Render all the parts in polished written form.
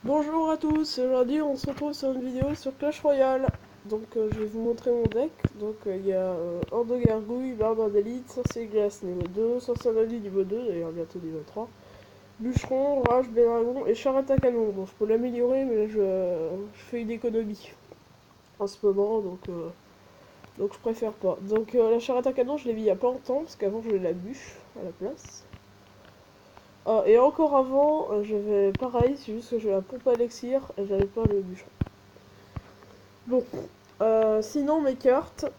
Bonjour à tous, aujourd'hui on se retrouve sur une vidéo sur Clash Royale. Donc je vais vous montrer mon deck. Donc il y a Horde de Gargouille, Barbare d'élite, Sorcier Glace niveau 2, Sorcier de vie niveau 2, d'ailleurs bientôt niveau 3, Bûcheron, Rage, Bédragon et Charrette à canon. Bon, je peux l'améliorer mais là je fais une économie en ce moment donc je préfère pas. Donc la Charrette à canon je l'ai mis il y a pas longtemps parce qu'avant je la bûche à la place. Ah, et encore avant, j'avais pareil, c'est juste que j'ai la pompe à élixir et j'avais pas le bûcheron. Bon, sinon mes cartes,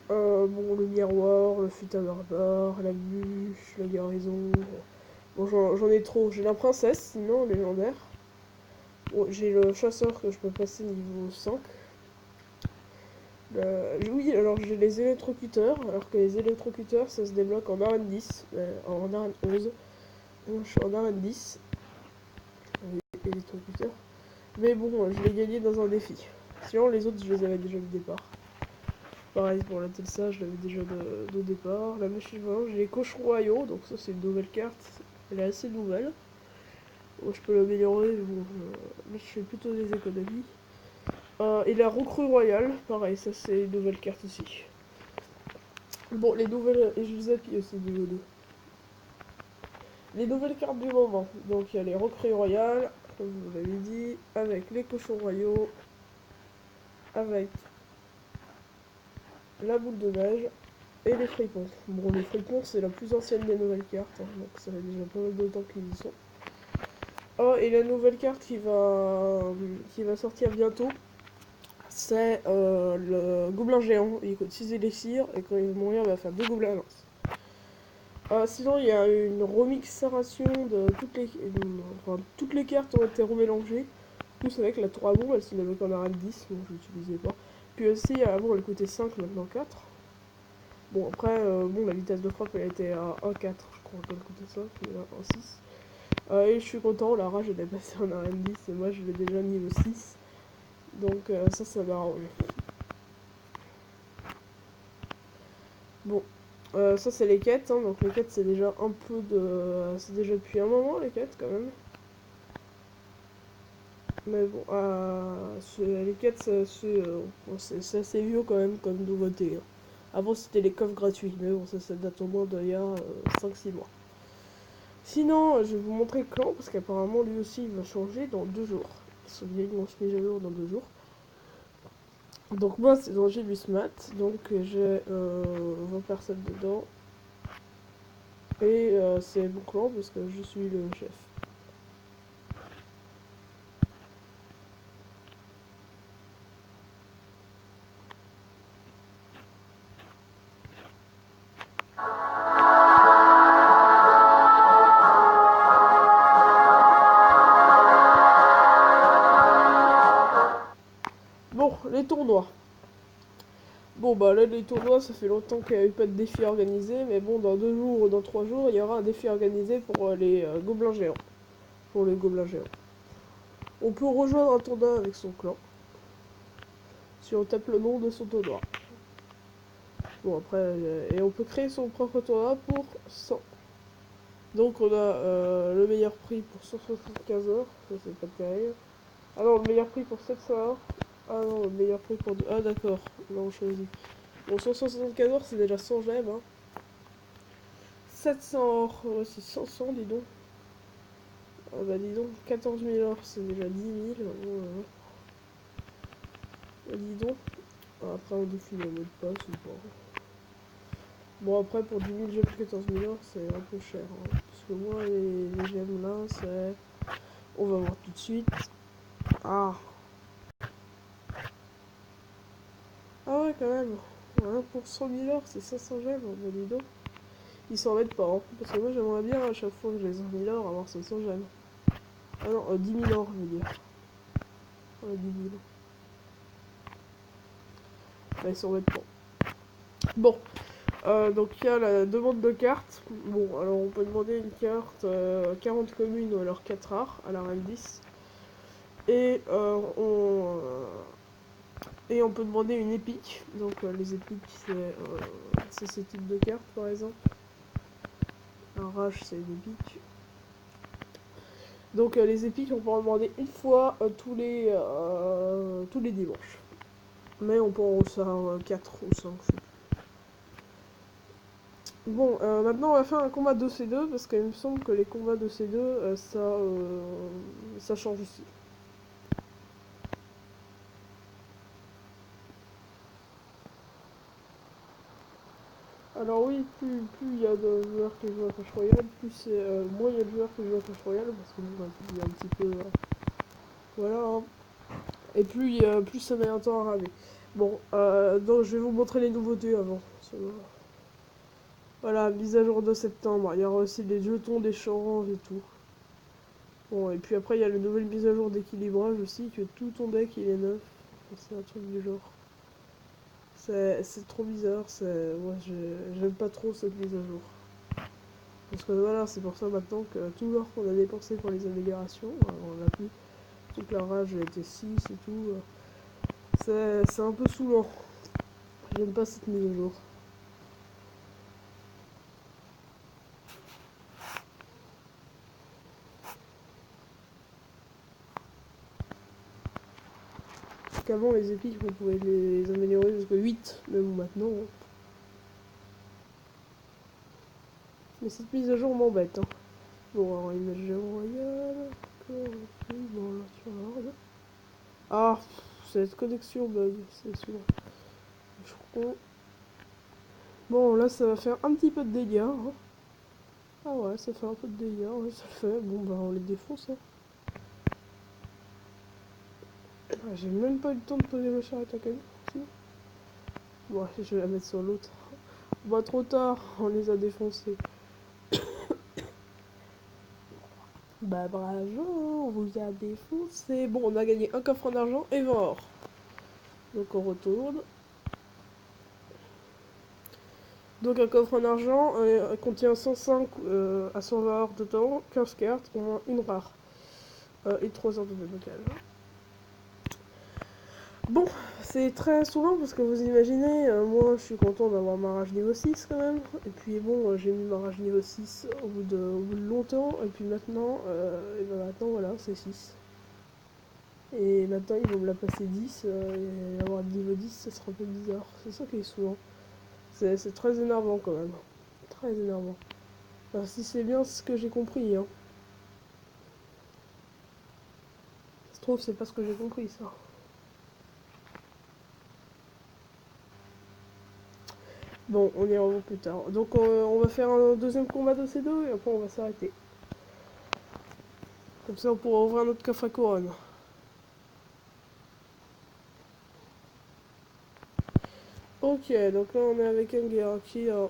bon, le miroir, le futin barbare, la bûche, la garnison. Bon, j'en ai trop. J'ai la princesse, sinon légendaire. Bon, j'ai le chasseur que je peux passer niveau 5. Oui, alors j'ai les électrocuteurs, alors que les électrocuteurs ça se débloque en arène 10, en arène 11. Moi je suis en arène 10, les électrocuteurs. Mais bon, je l'ai gagné dans un défi. Sinon, les autres, je les avais déjà au départ. Pareil pour la Telsa, je l'avais déjà de départ. La machine volante, j'ai les cochons royaux, donc ça, c'est une nouvelle carte. Elle est assez nouvelle. Bon, je peux l'améliorer, mais bon, là, je fais plutôt des économies. Et la recrue royale, pareil, ça, c'est une nouvelle carte aussi. Bon, les nouvelles. Et je les appuie aussi, niveau 2. Les nouvelles cartes du moment. Donc, il y a les recrues royales, comme vous l'avez dit, avec les cochons royaux, avec la boule de neige et les fripons. Bon, les fripons, c'est la plus ancienne des nouvelles cartes, hein, donc ça fait déjà pas mal de temps qu'ils y sont. Oh, et la nouvelle carte qui va sortir bientôt, c'est le gobelin géant. Il coûte 6 élixirs et quand il va mourir, il va faire 2 gobelins lance. Sinon, il y a une remixation de toutes les cartes ont été remélangées. Plus avec la 3 bombes, elle se débloque en arène 10, donc je l'utilisais pas. Puis aussi, avant elle coûtait 5, maintenant 4. Bon, après, bon, la vitesse de frappe, elle était à 1,4, je crois, qu'elle coûtait ça, puis là, 1,6. Et je suis content, la rage, elle est passée en arène 10, et moi, je l'ai déjà niveau 6. Donc, ça m'a arrangé. Bon, ça, c'est les quêtes, hein, donc les quêtes, c'est déjà un peu de... C'est déjà depuis un moment, les quêtes, quand même. Mais bon, les quêtes, c'est assez vieux, quand même, comme nouveauté, hein. Avant, c'était les coffres gratuits, mais bon, ça date au moins d'il y a 5-6 mois. Sinon, je vais vous montrer Clan, parce qu'apparemment lui aussi il va changer dans 2 jours. Ils vont se mettre à jour dans 2 jours. Donc moi c'est dans Gilbus Mat, donc j'ai 20 personnes dedans. Et c'est mon clan parce que je suis le chef. Bon, les tournois. Bon bah là les tournois ça fait longtemps qu'il n'y a eu pas de défi organisé, mais bon dans 2 jours ou dans 3 jours il y aura un défi organisé pour les gobelins géants. Pour les gobelins géants. On peut rejoindre un tournoi avec son clan si on tape le nom de son tournoi. Bon après, et on peut créer son propre tournoi pour 100. Donc on a le meilleur prix pour 175 heures, ça c'est pas terrible. Ah non, le meilleur prix pour 700 heures. Ah non, le meilleur prix pour... Ah d'accord, là on choisit. Bon, 175 heures c'est déjà 100 gemmes, hein. 700 heures, ouais c'est 500 dis donc. Ah bah dis donc, 14 000 heures c'est déjà 10 000. Dis donc. Après on définit le mot de passe ou pas. Bon après pour 10 000 gemmes, 14 000 heures c'est un peu cher, hein. Parce que moi les gemmes là c'est... On va voir tout de suite. Ah. Ah ouais, quand même. Ouais, pour 100 000 heures, c'est 500 gemmes. Bah dis donc. Ils s'en mettent pas, hein. Parce que moi, j'aimerais bien à chaque fois que j'ai 100 000 heures avoir 500 gemmes. Ah non, 10 000 heures, je veux dire. Ouais, 10 000. Bah, ils s'en mettent pas. Bon. Donc, il y a la demande de cartes. Bon, alors on peut demander une carte 40 communes ou alors 4 rares à la reine 10. Et on peut demander une épique. Donc, les épiques, c'est ce type de carte, par exemple. Un rage, c'est une épique. Donc les épiques, on peut en demander une fois tous les dimanches. Mais on peut en recevoir 4 ou 5. Bon, maintenant on va faire un combat 2C2 parce qu'il me semble que les combats 2C2, ça change ici. Alors oui, plus il y a de joueurs qui jouent à Clash Royale, moins il y a de joueurs qui jouent à Clash Royale parce que bon, il y a un petit peu... voilà, hein. Et plus ça met un temps à ramer. Bon, donc je vais vous montrer les nouveautés avant. Voilà, mise à jour de septembre. Il y aura aussi des jetons d'échange et tout. Bon, et puis après, il y a la nouvelle mise à jour d'équilibrage aussi, que tout ton deck il est neuf. C'est un truc du genre. C'est trop bizarre, moi j'aime pas trop cette mise à jour. Parce que voilà, c'est pour ça maintenant que tout l'or qu'on a dépensé pour les améliorations, on a plus toute la rage était 6 et tout. C'est un peu saoulant. J'aime pas cette mise à jour. Parce qu'avant les épiques on pouvait les améliorer jusqu'à 8, même maintenant. Hein. Mais cette mise à jour m'embête. Hein. Bon, alors image royale. Bon, là sur l'ordre. Ah, cette connexion bug, c'est sûr. Je crois. Bon, là ça va faire un petit peu de dégâts. Hein. Ah ouais, ça fait un peu de dégâts, ouais, ça le fait. Bon, bah on les défonce. Hein. Ah, j'ai même pas eu le temps de poser ma charrette à canon. Si. Bon, je vais la mettre sur l'autre. Bah, trop tard, on les a défoncés. Bah, bravo, on vous a défoncé. Bon, on a gagné un coffre en argent et 20 or. Donc, on retourne. Donc, un coffre en argent contient 105 à 120 or de temps, 15 cartes, au moins une rare. Et 3 heures de déblocage. Bon, c'est très souvent parce que vous imaginez, moi je suis content d'avoir ma rage niveau 6 quand même. Et puis bon, j'ai mis ma rage niveau 6 au bout de longtemps. Et puis maintenant, et ben maintenant voilà, c'est 6. Et maintenant ils vont me la passer 10. Et avoir de niveau 10, ça sera un peu bizarre. C'est ça qui est souvent. C'est très énervant quand même. Très énervant. Enfin, si c'est bien ce que j'ai compris. Hein. Ça se trouve, c'est pas ce que j'ai compris ça. Bon, on y revient plus tard. Donc on va faire un deuxième combat de ces deux et après on va s'arrêter. Comme ça on pourra ouvrir notre coffre à couronne. Ok, donc là on est avec un gars qui a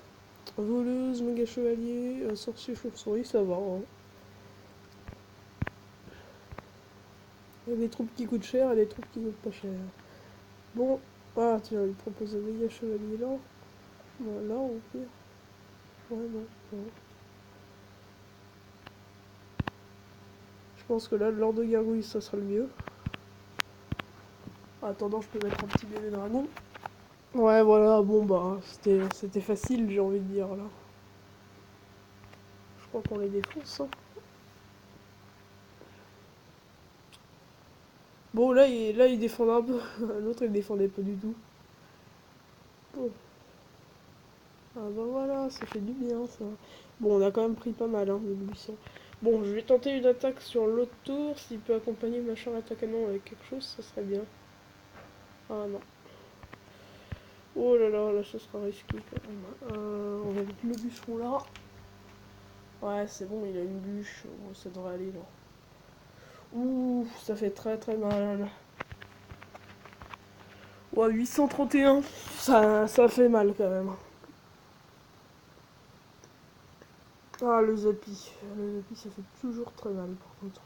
voleuse, méga chevalier, sorcier chauve-souris, ça va. Hein. Il y a des troupes qui coûtent cher et des troupes qui coûtent pas cher. Bon, ah tiens, il propose un méga chevalier là. Voilà, au pire. Ouais, non, non. Je pense que là, l'ordre de gargouille, ça sera le mieux. En attendant, je peux mettre un petit bébé dragon. Ouais, voilà, bon bah, c'était facile, j'ai envie de dire là. Je crois qu'on les défonce. Hein. Bon, là, il défendait un peu. L'autre, il défendait pas du tout. Bon. Ah bah voilà, ça fait du bien ça. Bon, on a quand même pris pas mal, hein, d'ébullition. Bon, je vais tenter une attaque sur l'autre tour. S'il peut accompagner ma charrette à canon avec quelque chose, ça serait bien. Ah non. Oh là là, là, ça sera risqué quand même. On va mettre le bûcheron là. Ouais, c'est bon, il a une bûche. Oh, ça devrait aller là. Ouh, ça fait très très mal. Ouais, 831. Ça fait mal quand même. Ah, le Zapi. Le Zapi, ça fait toujours très mal par contre.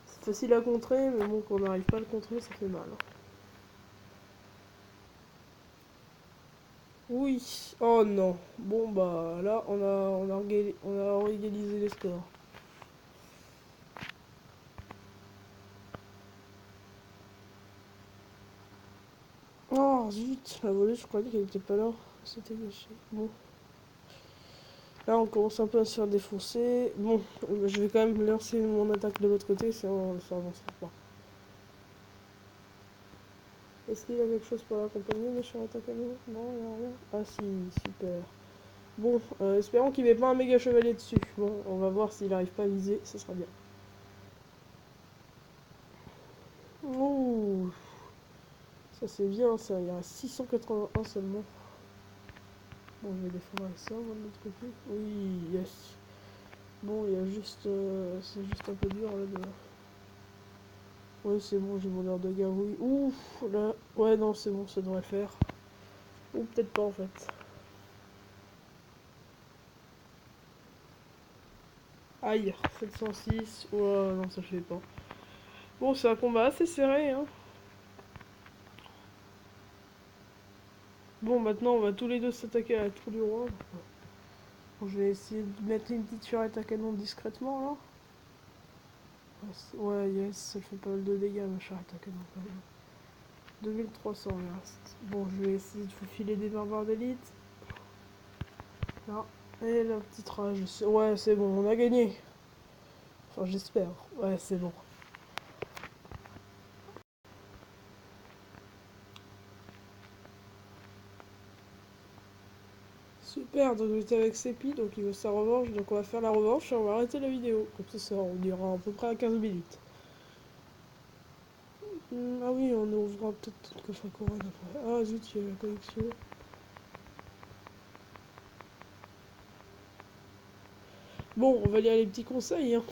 C'est facile à contrer, mais bon, quand on n'arrive pas à le contrer, ça fait mal. Oui. Oh non. Bon, bah là, on a égalisé les scores. Oh, zut. La volée, je croyais qu'elle était pas là. C'était gâché. Bon. Là, on commence un peu à se faire défoncer. Bon, je vais quand même lancer mon attaque de l'autre côté, sinon ça avancera pas. Est-ce qu'il y a quelque chose pour l'accompagner, mes chers attaques à nous? Non, il n'y a rien. Ah si, super. Bon, espérons qu'il n'y ait pas un méga chevalier dessus. Bon, on va voir s'il n'arrive pas à viser, ça sera bien. Ouh, ça c'est bien ça, il y a 681 seulement. Bon, je vais défendre avec ça, moi, de l'autre côté. Oui, yes. Bon, il y a juste... c'est juste un peu dur là de... Ouais, c'est bon, j'ai mon heure de garouille. Ouf, là... Ouais, non, c'est bon, ça devrait le faire. Ou peut-être pas en fait. Aïe, 706. Ouais, non, ça le fait pas. Bon, c'est un combat assez serré, hein. Bon, maintenant, on va tous les deux s'attaquer à la tour du roi. Bon, je vais essayer de mettre une petite turette à canon discrètement, là. Ouais, yes, ça fait pas mal de dégâts, ma charrette à canon, quand même. 2300, il reste. Bon, je vais essayer de faufiler des barbares d'élite. Là. Et la petite rage. Ouais, c'est bon, on a gagné. Enfin, j'espère. Ouais, c'est bon. Super, donc j'étais avec Sepi, donc il veut sa revanche, donc on va faire la revanche et on va arrêter la vidéo. Comme ça, on durera à peu près à 15 minutes. Ah oui, on ouvrira peut-être le coffre à couronne après. Ah zut, il y a la connexion. Bon, on va lire les petits conseils, hein.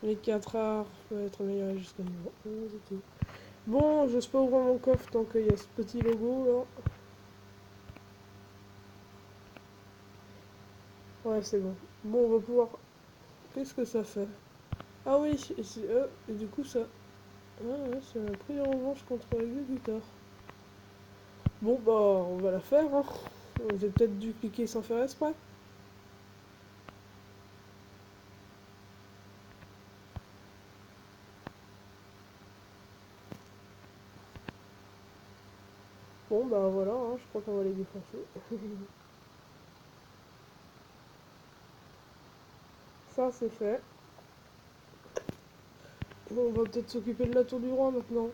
Les 4 arts peuvent être améliorés jusqu'au niveau 11 et tout. Bon, j'ose pas ouvrir mon coffre tant qu'il y a ce petit logo là. Ouais, c'est bon. Bon, on va pouvoir... Qu'est-ce que ça fait? Ah oui, et du coup ça... Ah ouais, c'est un prix de revanche contre l'exécuteur. Bon bah, on va la faire, hein. J'ai peut-être dû cliquer sans faire exprès. Bon bah voilà, hein, je crois qu'on va les défoncer. Ça c'est fait. Bon, on va peut-être s'occuper de la tour du roi maintenant.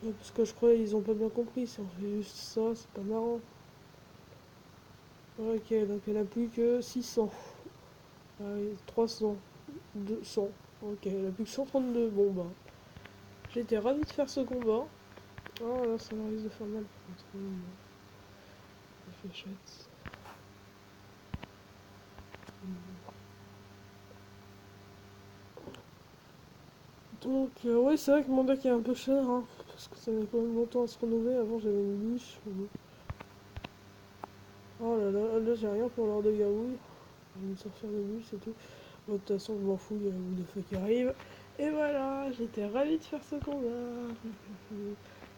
Parce que je crois qu'ils ont pas bien compris, si on fait juste ça, c'est pas marrant. Ok, donc elle a plus que 600. Ah oui, 300. 200. Ok, elle a plus que 132. Bon bah, j'étais ravi de faire ce combat. Ah là, ça risque de faire mal par contre. La fléchette. Donc, ouais, c'est vrai que mon deck est un peu cher, hein, parce que ça met quand même longtemps à se renouveler. Avant, j'avais une bûche. Oh là là, là j'ai rien pour l'heure de garouille. Je vais me sortir de bûche, c'est tout. Bon, de toute façon, je m'en fous, il y a la boule de feu qui arrive. Et voilà, j'étais ravi de faire ce combat.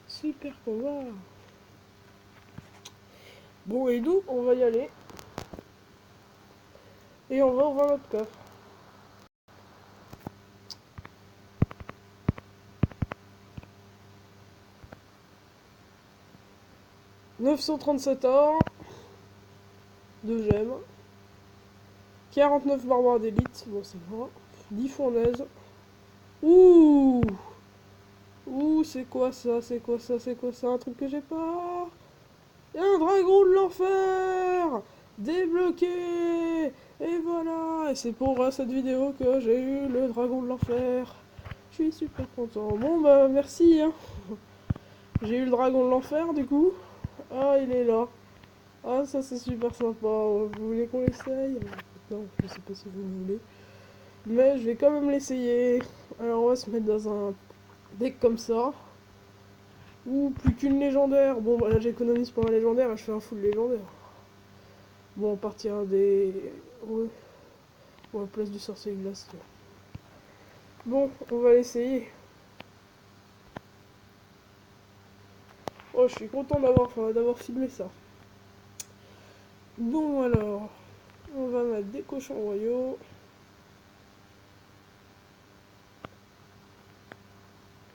Super combat. Bon, et nous, on va y aller. Et on va ouvrir notre coffre. 937 or, 2 gemmes, 49 barbares d'élite, bon c'est bon, 10 fournaises. Ouh. Ouh, c'est quoi ça? C'est quoi ça? C'est quoi ça? Un truc que j'ai pas? Et un dragon de l'enfer débloqué. Et voilà. Et c'est pour cette vidéo que j'ai eu le dragon de l'enfer. Je suis super content. Bon bah merci, hein. J'ai eu le dragon de l'enfer du coup. Ah, il est là. Ah, ça c'est super sympa. Vous voulez qu'on l'essaye? Non, je sais pas si vous le voulez. Mais je vais quand même l'essayer. Alors on va se mettre dans un deck comme ça. Ou plus qu'une légendaire. Bon, bah là j'économise pour un légendaire et je fais un full légendaire. Bon, on partira des... Ouais, ou à la place du sorcier glace. Bon, on va l'essayer. Oh, je suis content d'avoir filmé ça. Bon, alors, on va mettre des cochons royaux.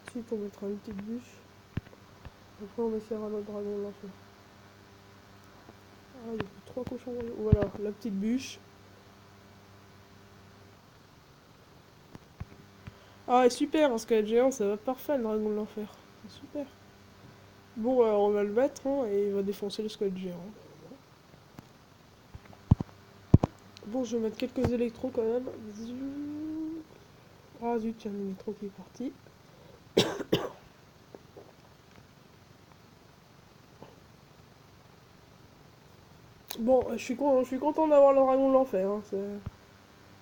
Ensuite, on mettra une petite bûche. Après, on essaiera notre dragon de l'enfer. Ah, il y a plus 3 cochons royaux. Voilà, la petite bûche. Ah, et super, un squelette géant, ça va parfait, le dragon de l'enfer. C'est super. Bon, alors on va le mettre, hein, et il va défoncer le squelette géant. Bon, je vais mettre quelques électros quand même. Ah zut, il y a un électro qui est parti. Bon, je suis content d'avoir le dragon de l'enfer. Hein,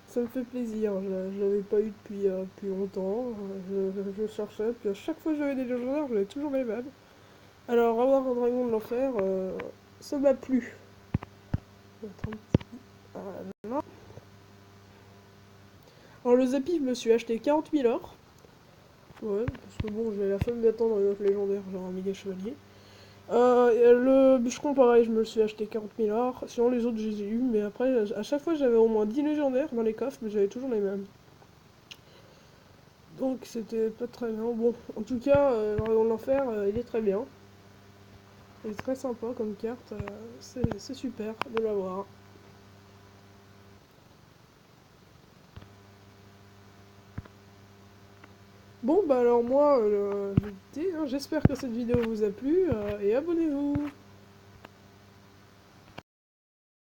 ça me fait plaisir. Je l'avais pas eu depuis longtemps. Je cherchais, puis à chaque fois que j'avais des légendaires, j'avais toujours les mêmes. Alors, avoir un dragon de l'enfer, ça m'a plu. Je vais mettre un petit- Voilà. Alors, le Zappy, je me suis acheté 40 000 or. Ouais, parce que bon, j'ai la flemme d'attendre une autre légendaire, genre un méga chevalier. Et le bûcheron, pareil, je me le suis acheté 40 000 or. Sinon, les autres, je les ai eu, mais après, à chaque fois, j'avais au moins 10 légendaires dans les coffres, mais j'avais toujours les mêmes. Donc, c'était pas très bien. Bon, en tout cas, le dragon de l'enfer, il est très bien. Il est très sympa comme carte, c'est super de l'avoir. Bon, bah alors moi, je vais quitter, hein. J'espère que cette vidéo vous a plu, et abonnez-vous.